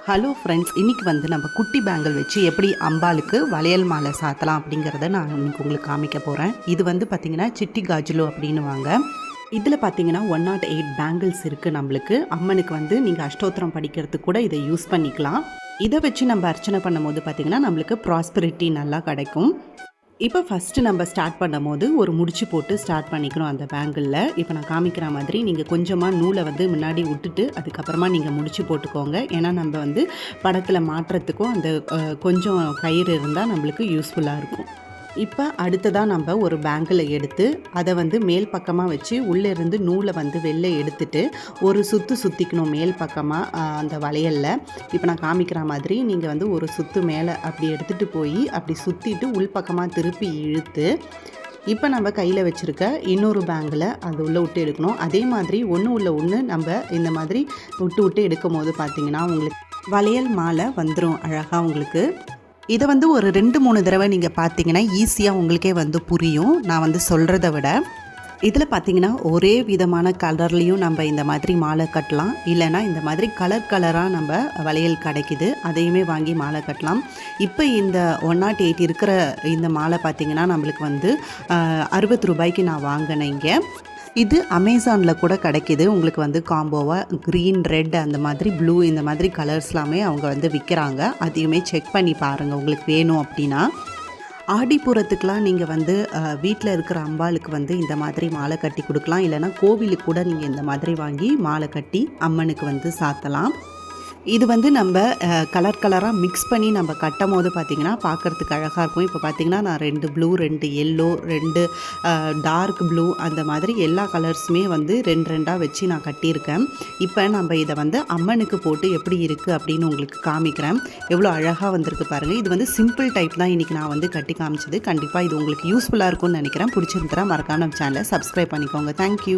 Hello friends, இன்றைக்கி வந்து நம்ம குட்டி பேங்கிள் வச்சு எப்படி அம்பாளுக்கு வளையல் மாலை சாத்தலாம் அப்படிங்கிறத நான் இன்னைக்கு உங்களுக்கு காமிக்க போகிறேன். இது வந்து பார்த்திங்கன்னா சிட்டி காஜுலு அப்படின்னுவாங்க. இதில் பார்த்தீங்கன்னா 108 பேங்கிள்ஸ் இருக்குது. நம்மளுக்கு அம்மனுக்கு வந்து நீங்கள் அஷ்டோத்திரம் படிக்கிறதுக்கு கூட இதை யூஸ் பண்ணிக்கலாம். இதை வச்சு நம்ம அர்ச்சனை பண்ணும்போது பார்த்திங்கன்னா நம்மளுக்கு ப்ராஸ்பரிட்டி நல்லா கிடைக்கும். இப்போ ஃபஸ்ட்டு நம்ம ஸ்டார்ட் பண்ணும்போது ஒரு முடிச்சு போட்டு ஸ்டார்ட் பண்ணிக்கணும் அந்த பேங்கிளில். இப்போ நான் காமிக்கிற மாதிரி நீங்கள் கொஞ்சமாக நூலை வந்து முன்னாடி விட்டுட்டு அதுக்கப்புறமா நீங்கள் முடிச்சு போட்டுக்கோங்க. ஏன்னா நம்ம வந்து படத்தில் மாட்டுறதுக்கும் அந்த கொஞ்சம் கயிறு இருந்தால் நம்மளுக்கு யூஸ்ஃபுல்லாக இருக்கும். இப்போ அடுத்ததாக நம்ம ஒரு பேங்கில் எடுத்து அதை வந்து மேல் பக்கமாக வச்சு உள்ளே இருந்து நூலை வந்து வெளில எடுத்துட்டு ஒரு சுற்றிக்கணும் மேல் பக்கமாக அந்த வளையலில். இப்போ நான் காமிக்கிற மாதிரி நீங்கள் வந்து ஒரு சுற்று மேலே அப்படி எடுத்துகிட்டு போய் அப்படி சுற்றிட்டு உள் பக்கமாக திருப்பி இழுத்து இப்போ நம்ம கையில் வச்சுருக்க இன்னொரு பேங்கில் அது உள்ளே விட்டு எடுக்கணும். அதே மாதிரி ஒன்று உள்ள ஒன்று நம்ம இந்த மாதிரி விட்டு எடுக்கும் போது பார்த்திங்கன்னா உங்களுக்கு வளையல் மாலை வந்துடும் அழகாக. உங்களுக்கு இதை வந்து ஒரு 2-3 தடவை நீங்கள் பார்த்தீங்கன்னா ஈஸியாக உங்களுக்கே வந்து புரியும். நான் வந்து சொல்கிறத விட இதில் பார்த்தீங்கன்னா ஒரே விதமான கலர்லேயும் நம்ம இந்த மாதிரி மாலை கட்டலாம். இல்லைனா இந்த மாதிரி கலராக நம்ம வளையல் கிடைக்குது, அதையுமே வாங்கி மாலை கட்டலாம். இப்போ இந்த 108 இருக்கிற இந்த மாலை பார்த்திங்கன்னா நம்மளுக்கு வந்து 60 ரூபாய்க்கு நான் வாங்கினேங்க. இது அமேசானில் கூட கிடைக்கிது. உங்களுக்கு வந்து காம்போவாக க்ரீன், ரெட், அந்த மாதிரி ப்ளூ, இந்த மாதிரி கலர்ஸ்லாமே அவங்க வந்து விற்கிறாங்க. அதையுமே செக் பண்ணி பாருங்கள் உங்களுக்கு வேணும் அப்படின்னா. ஆடிப்பூரத்துக்கெலாம் நீங்கள் வந்து வீட்டில் இருக்கிற அம்பாளுக்கு வந்து இந்த மாதிரி மாலை கட்டி கொடுக்கலாம். இல்லைனா கோவிலுக்கு கூட நீங்கள் இந்த மாதிரி வாங்கி மாலை கட்டி அம்மனுக்கு வந்து சாத்தலாம். இது வந்து நம்ம கலராக மிக்ஸ் பண்ணி நம்ம கட்டும் போது பார்த்திங்கன்னா பார்க்குறதுக்கு அழகாக இருக்கும். இப்போ பார்த்திங்கன்னா நான் 2 ப்ளூ, 2 எல்லோ, 2 டார்க் ப்ளூ, அந்த மாதிரி எல்லா கலர்ஸுமே வந்து 2 வச்சு நான் கட்டியிருக்கேன். இப்போ நம்ம இதை வந்து அம்மனுக்கு போட்டு எப்படி இருக்குது அப்படின்னு உங்களுக்கு காமிக்கிறேன். எவ்வளோ அழகாக வந்திருக்கு பாருங்கள். இது வந்து சிம்பிள் டைப் தான் இன்றைக்கி நான் வந்து கட்டி காமிச்சது. கண்டிப்பாக இது உங்களுக்கு யூஸ்ஃபுல்லாக இருக்கும்னு நினைக்கிறேன். பிடிச்சிருந்தா மறக்காம நம்ம சேனலை சப்ஸ்கிரைப் பண்ணிக்கோங்க. தேங்க்யூ.